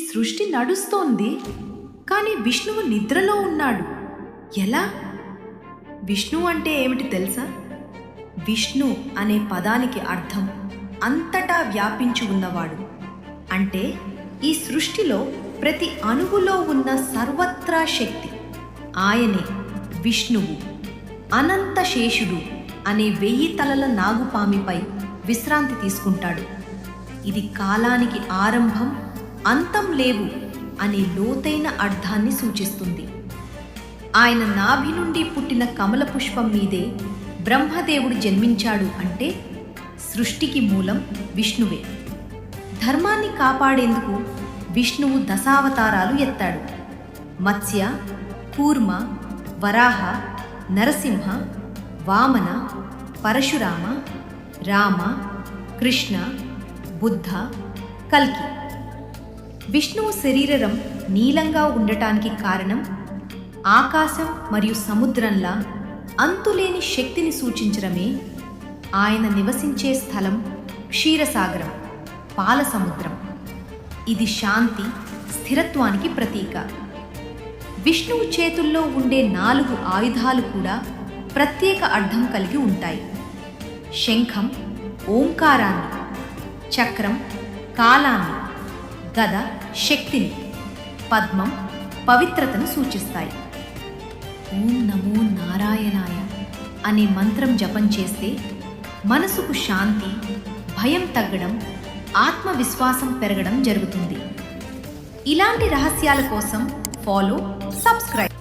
సృష్టి నడుస్తోంది, కానీ విష్ణువు నిద్రలో ఉన్నాడు. ఎలా? విష్ణు అంటే ఏమిటి తెలుసా? విష్ణు అనే పదానికి అర్థం అంతటా వ్యాపించి ఉన్నవాడు. అంటే ఈ సృష్టిలో ప్రతి అణువులో ఉన్న సర్వత్రా శక్తి. ఆయనే విష్ణువు. అనంత శేషుడు అనే 1000 తలల నాగుపామిపై విశ్రాంతి తీసుకుంటాడు. ఇది కాలానికి ఆరంభం, అంతం లేవు అనే లోతైన అర్థాన్ని సూచిస్తుంది. ఆయన నాభి నుండి పుట్టిన కమల పుష్పం మీదే బ్రహ్మదేవుడు జన్మించాడు. అంటే సృష్టికి మూలం విష్ణువే. ధర్మాన్ని కాపాడేందుకు విష్ణువు దశావతారాలు ఎత్తాడు. మత్స్య, కూర్మ, వరాహ, నరసింహ, వామన, పరశురామ, రామ, కృష్ణ, బుద్ధ, కల్కి. విష్ణువు శరీరం నీలంగా ఉండటానికి కారణం ఆకాశం మరియు సముద్రంలా అంతులేని శక్తిని సూచించడమే. ఆయన నివసించే స్థలం క్షీరసాగరం, పాల సముద్రం. ఇది శాంతి, స్థిరత్వానికి ప్రతీక. విష్ణువు చేతుల్లో ఉండే 4 ఆయుధాలు కూడా ప్రత్యేక అర్థం కలిగి ఉంటాయి. శంఖం ఓంకారాన్ని, చక్రం కాలాన్ని, గద శక్తిని, పద్మం పవిత్రతను సూచిస్తాయి. ఓం నమో నారాయణాయ అనే మంత్రం జపం చేస్తే మనసుకు శాంతి, భయం తగ్గడం, ఆత్మవిశ్వాసం పెరగడం జరుగుతుంది. ఇలాంటి రహస్యాల కోసం ఫాలో, సబ్స్క్రైబ్.